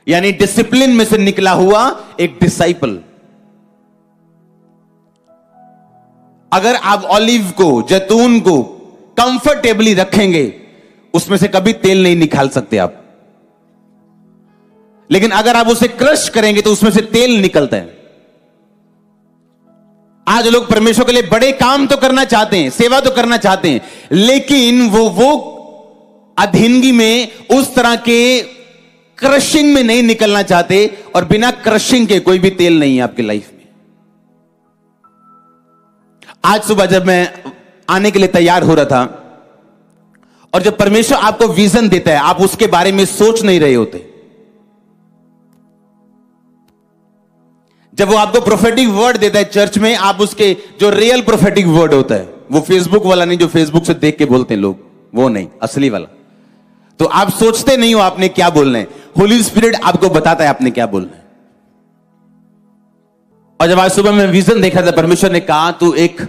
यानी डिसिप्लिन में से निकला हुआ एक डिसाइपल। अगर आप ऑलिव को, जैतून को कंफर्टेबली रखेंगे, उसमें से कभी तेल नहीं निकाल सकते आप। लेकिन अगर आप उसे क्रश करेंगे तो उसमें से तेल निकलता है। आज लोग परमेश्वर के लिए बड़े काम तो करना चाहते हैं, सेवा तो करना चाहते हैं, लेकिन वो अधीनगी में, उस तरह के क्रशिंग में नहीं निकलना चाहते। और बिना क्रशिंग के कोई भी तेल नहीं है आपकी लाइफ में। आज सुबह जब मैं आने के लिए तैयार हो रहा था, और जब परमेश्वर आपको विजन देता है, आप उसके बारे में सोच नहीं रहे होते। जब वो आपको प्रोफेटिक वर्ड देता है चर्च में, आप उसके जो रियल प्रोफेटिक वर्ड होता है, वो फेसबुक वाला नहीं जो फेसबुक से देख के बोलते हैं लोग, वो नहीं, असली वाला, तो आप सोचते नहीं हो आपने क्या बोलना है। होली स्पिरिट आपको बताता है आपने क्या बोलना है। और जब आज सुबह मैं विजन देखा था, परमेश्वर ने कहा तू एक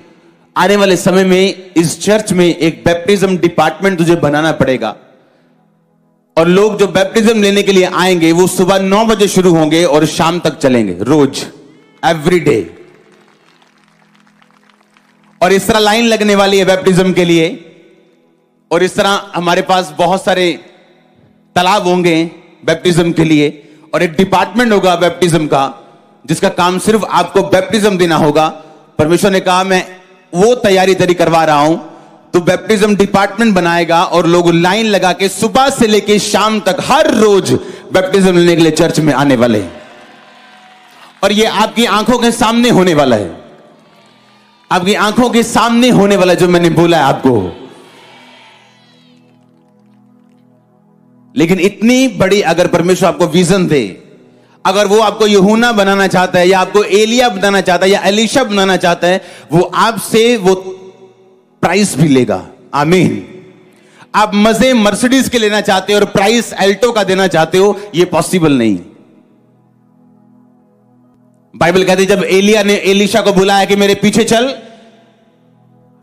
आने वाले समय में इस चर्च में एक बैप्टिज्म डिपार्टमेंट तुझे बनाना पड़ेगा। और लोग जो बैप्टिज्म लेने के लिए आएंगे वो सुबह 9 बजे शुरू होंगे और शाम तक चलेंगे, रोज, एवरी डे। और इस तरह लाइन लगने वाली है बैप्टिज्म के लिए। और इस तरह हमारे पास बहुत सारे तालाब होंगे बैप्टिज्म के लिए, और एक डिपार्टमेंट होगा बैप्टिज्म का, जिसका काम सिर्फ आपको बैप्टिज्म देना होगा। परमेश्वर ने कहा मैं वो तैयारी करवा रहा हूं, तो बैप्टिज्म डिपार्टमेंट बनाएगा और लोग लाइन लगा के सुबह से लेके शाम तक हर रोज बैप्टिज्म लेने के लिए चर्च में आने वाले हैं। और ये आपकी आंखों के सामने होने वाला है, आपकी आंखों के सामने होने वाला जो मैंने बोला है आपको। लेकिन इतनी बड़ी अगर परमेश्वर आपको विजन दे, अगर वो आपको यूहन्ना बनाना चाहता है, या आपको एलिया बनाना चाहता है, या एलीशा बनाना चाहता है, वो आपसे वो प्राइस भी लेगा। आमीन। आप मजे मर्सिडीज के लेना चाहते हो और प्राइस एल्टो का देना चाहते हो, ये पॉसिबल नहीं। बाइबल कहती है जब एलिया ने एलीशा को बुलाया कि मेरे पीछे चल,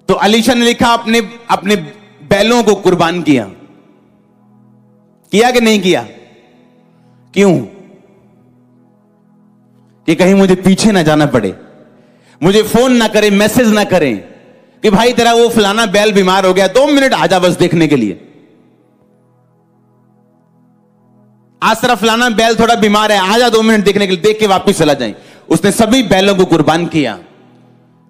तो एलीशा ने लिखा अपने बैलों को कुर्बान किया कि नहीं किया? क्यों? कि कहीं मुझे पीछे ना जाना पड़े, मुझे फोन ना करें, मैसेज ना करें कि भाई तेरा वो फलाना बैल बीमार हो गया, 2 मिनट आजा बस देखने के लिए। आज तेरा फलाना बैल थोड़ा बीमार है, आजा 2 मिनट देखने के लिए, देख के वापस चला जाए। उसने सभी बैलों को कुर्बान किया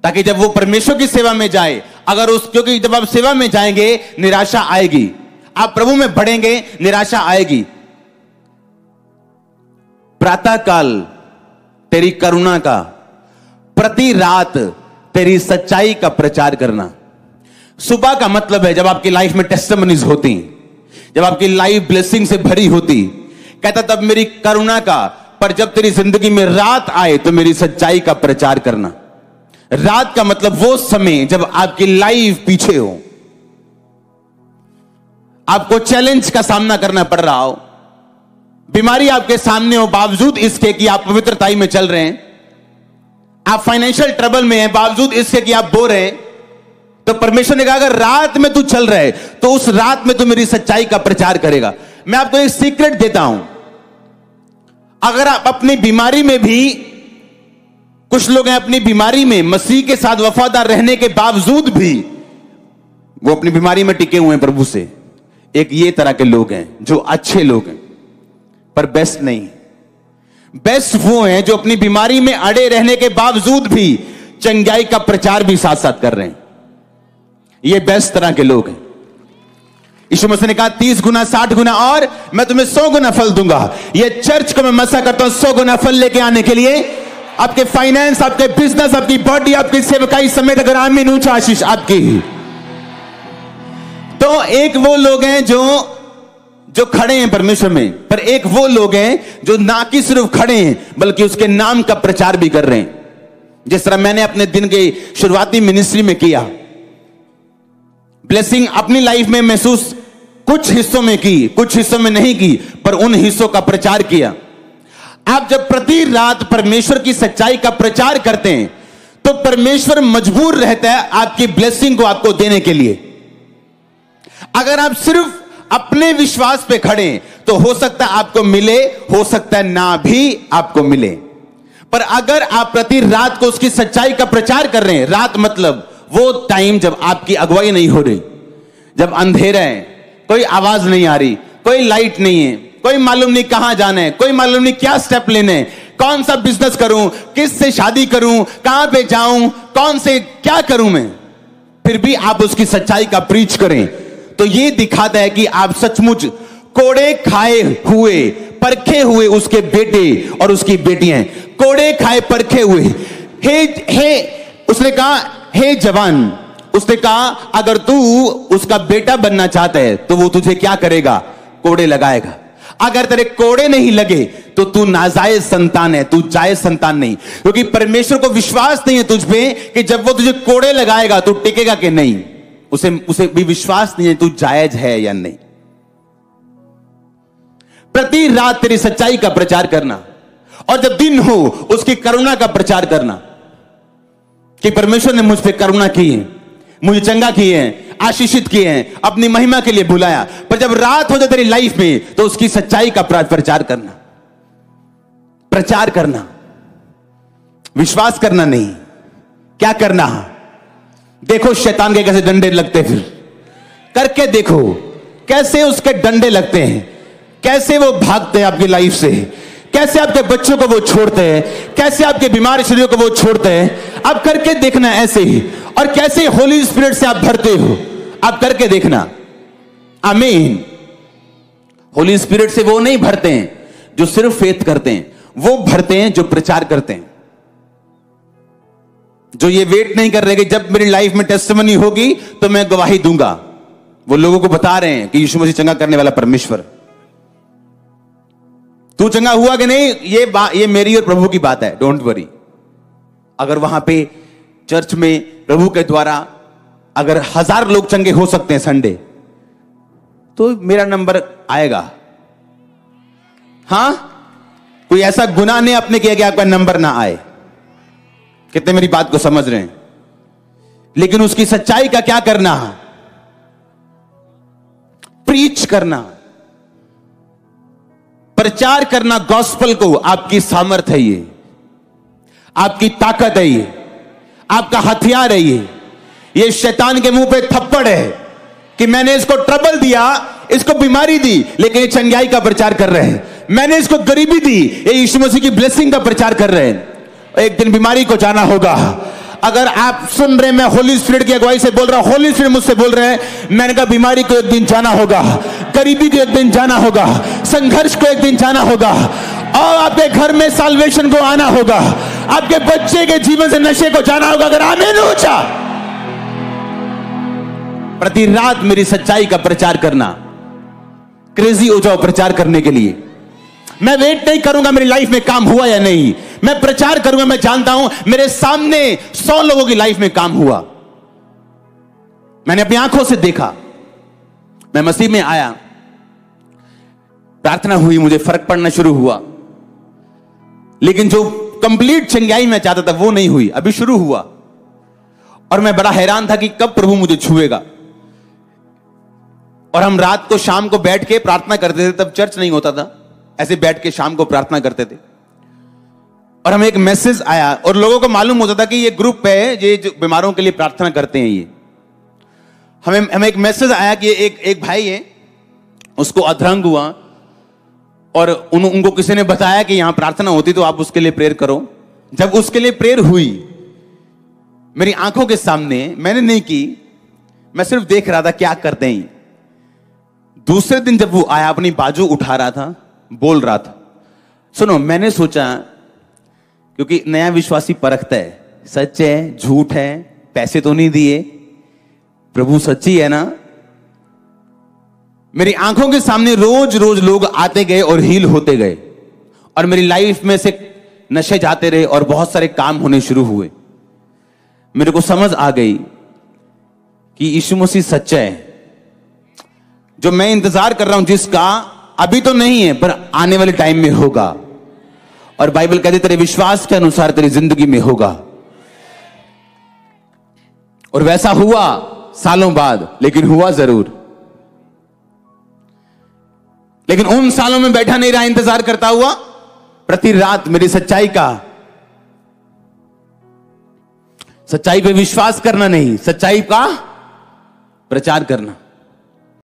ताकि जब वो परमेश्वर की सेवा में जाए, क्योंकि जब आप सेवा में जाएंगे निराशा आएगी, आप प्रभु में बढ़ेंगे निराशा आएगी। प्रातः काल तेरी करुणा का, प्रति रात तेरी सच्चाई का प्रचार करना। सुबह का मतलब है जब आपकी लाइफ में टेस्टिमनीज होती, जब आपकी लाइफ ब्लेसिंग से भरी होती। कहता तब मेरी करुणा का, पर जब तेरी जिंदगी में रात आए तो मेरी सच्चाई का प्रचार करना। रात का मतलब वो समय जब आपकी लाइफ पीछे हो, आपको चैलेंज का सामना करना पड़ रहा हो, बीमारी आपके सामने हो बावजूद इसके कि आप पवित्रताई में चल रहे हैं, आप फाइनेंशियल ट्रबल में हैं बावजूद इसके कि आप बो रहे हैं, तो परमेश्वर ने कहा अगर रात में तू चल रहा है तो उस रात में तू मेरी सच्चाई का प्रचार करेगा। मैं आपको एक सीक्रेट देता हूं, अगर आप अपनी बीमारी में भी, कुछ लोग हैं अपनी बीमारी में मसीह के साथ वफादार रहने के बावजूद भी वो अपनी बीमारी में टिके हुए हैं प्रभु से। एक ये तरह के लोग हैं जो अच्छे लोग हैं पर बेस्ट नहीं। बेस्ट वो हैं जो अपनी बीमारी में अड़े रहने के बावजूद भी चंगाई का प्रचार भी साथ साथ कर रहे हैं। ये बेस्ट तरह के लोग हैं। यीशु मसीह ने कहा 30 गुना 60 गुना और मैं तुम्हें 100 गुना फल दूंगा। ये चर्च को मैं मसा करता हूं 100 गुना फल लेके आने के लिए। आपके फाइनेंस, आपके बिजनेस, आपकी बॉडी, आपकी सेवकाई समेत अगर आमीन ऊंचा आशीष आपकी। तो एक वो लोग हैं जो खड़े हैं परमेश्वर में, पर एक वो लोग हैं जो ना कि सिर्फ खड़े हैं बल्कि उसके नाम का प्रचार भी कर रहे हैं। जिस तरह मैंने अपने दिन के शुरुआती मिनिस्ट्री में किया, ब्लेसिंग अपनी लाइफ में महसूस कुछ हिस्सों में की, कुछ हिस्सों में नहीं की, पर उन हिस्सों का प्रचार किया। आप जब प्रति रात परमेश्वर की सच्चाई का प्रचार करते हैं तो परमेश्वर मजबूर रहता है आपकी ब्लेसिंग को आपको देने के लिए। अगर आप सिर्फ अपने विश्वास पे खड़े हैं तो हो सकता है आपको मिले, हो सकता है ना भी आपको मिले। पर अगर आप प्रति रात को उसकी सच्चाई का प्रचार कर रहे हैं, रात मतलब वो टाइम जब आपकी अगुवाई नहीं हो रही, जब अंधेरा है, कोई आवाज नहीं आ रही, कोई लाइट नहीं है, कोई मालूम नहीं कहां जाना है, कोई मालूम नहीं क्या स्टेप लेने हैं, कौन सा बिजनेस करूं, किस से शादी करूं, कहां पे जाऊं, कौन से क्या करूं मैं, फिर भी आप उसकी सच्चाई का प्रीच करें, तो ये दिखाता है कि आप सचमुच कोड़े खाए हुए, परखे हुए उसके बेटे और उसकी बेटियां, कोड़े खाए परखे हुए। हे उसने कहा, हे जवान, उसने कहा अगर तू उसका बेटा बनना चाहता है तो वो तुझे क्या करेगा, कोड़े लगाएगा। अगर तेरे कोड़े नहीं लगे तो तू नाजायज संतान है, तू जायज संतान नहीं, क्योंकि परमेश्वर को विश्वास नहीं है तुझ पे कि जब वो तुझे कोड़े लगाएगा तू टिकेगा कि नहीं, उसे भी विश्वास नहीं है तू जायज है या नहीं। प्रति रात तेरी सच्चाई का प्रचार करना, और जब दिन हो उसकी करुणा का प्रचार करना कि परमेश्वर ने मुझ पे करुणा की है, मुझे चंगा किए हैं, आशीषित किए हैं, अपनी महिमा के लिए बुलाया। पर जब रात हो जाए तेरी लाइफ में तो उसकी सच्चाई का प्रचार करना, प्रचार करना, विश्वास करना नहीं। क्या करना, देखो शैतान के कैसे डंडे लगते, फिर करके देखो कैसे उसके डंडे लगते हैं, कैसे वो भागते हैं आपकी लाइफ से, कैसे आपके बच्चों को वो छोड़ते हैं, कैसे आपके बीमार शरीरों को वो छोड़ते हैं। आप करके देखना ऐसे ही, और कैसे होली स्पिरिट से आप भरते हो, आप करके देखना। आमीन। होली स्पिरिट से वो नहीं भरते हैं जो सिर्फ फेथ करते हैं, वो भरते हैं जो प्रचार करते हैं, जो ये वेट नहीं कर रहे कि जब मेरी लाइफ में टेस्टिमनी होगी तो मैं गवाही दूंगा। वो लोगों को बता रहे हैं कि यीशु मसीह चंगा करने वाला परमेश्वर। तू चंगा हुआ कि नहीं, ये मेरी और प्रभु की बात है, डोंट वरी। अगर वहां पे चर्च में प्रभु के द्वारा अगर 1000 लोग चंगे हो सकते हैं संडे, तो मेरा नंबर आएगा। हां, कोई ऐसा गुनाह नहीं आपने किया कि आपका नंबर ना आए। कितने मेरी बात को समझ रहे हैं? लेकिन उसकी सच्चाई का क्या करना, प्रीच करना, प्रचार करना गॉस्पेल को। आपकी सामर्थ है ये, आपकी ताकत है ये, आपका हथियार है ये शैतान के मुंह पे थप्पड़ है कि मैंने इसको ट्रबल दिया, इसको बीमारी दी, लेकिन ये चंगाई का प्रचार कर रहे हैं। मैंने इसको गरीबी दी, ये यीशु मसीह की ब्लेसिंग का प्रचार कर रहे हैं। एक दिन बीमारी को जाना होगा। अगर आप सुन रहे, मैं होली स्पिरिट की अगुवाई से बोल रहा हूं, होली स्पिरिट मुझसे बोल रहे हैं, मैंने कहा बीमारी को एक दिन जाना होगा, गरीबी को एक दिन जाना होगा, संघर्ष को एक दिन जाना होगा, और आपके घर में साल्वेशन को आना होगा, आपके बच्चे के जीवन से नशे को जाना होगा। अगर आमीन ऊंचा। प्रति रात मेरी सच्चाई का प्रचार करना, क्रेजी हो जाओ प्रचार करने के लिए। मैं वेट नहीं करूंगा मेरी लाइफ में काम हुआ या नहीं, मैं प्रचार करूंगा। मैं जानता हूं मेरे सामने 100 लोगों की लाइफ में काम हुआ, मैंने अपनी आंखों से देखा। मैं मसीह में आया, प्रार्थना हुई, मुझे फर्क पड़ना शुरू हुआ, लेकिन जो कंप्लीट चंगाई मैं चाहता था वो नहीं हुई, अभी शुरू हुआ। और मैं बड़ा हैरान था कि कब प्रभु मुझे छुएगा। और हम रात को शाम को बैठ के प्रार्थना करते थे, तब चर्च नहीं होता था, ऐसे बैठ के शाम को प्रार्थना करते थे। और हमें एक मैसेज आया और लोगों को मालूम होता था कि ये ग्रुप है, ये जो बीमारों के लिए प्रार्थना करते हैं। ये हमें एक मैसेज आया कि एक भाई है, उसको अधरंग हुआ, और उनको किसी ने बताया कि यहां प्रार्थना होती तो आप उसके लिए प्रेयर करो। जब उसके लिए प्रेयर हुई मेरी आंखों के सामने, मैंने नहीं की, मैं सिर्फ देख रहा था क्या करते हैं। दूसरे दिन जब वो आया, अपनी बाजू उठा रहा था, बोल रहा था। सुनो, मैंने सोचा, क्योंकि नया विश्वासी परखता है, सच है झूठ है, पैसे तो नहीं दिए, प्रभु सच्ची है ना। मेरी आंखों के सामने रोज रोज लोग आते गए और हील होते गए, और मेरी लाइफ में से नशे जाते रहे और बहुत सारे काम होने शुरू हुए। मेरे को समझ आ गई कि यीशु मसीह सच्चा है। जो मैं इंतजार कर रहा हूं, जिसका अभी तो नहीं है पर आने वाले टाइम में होगा। और बाइबल कहती तेरे विश्वास के अनुसार तेरी जिंदगी में होगा। और वैसा हुआ सालों बाद, लेकिन हुआ जरूर। लेकिन उन सालों में बैठा नहीं रहा इंतजार करता हुआ, प्रति रात मेरी सच्चाई पे विश्वास करना नहीं, सच्चाई का प्रचार करना।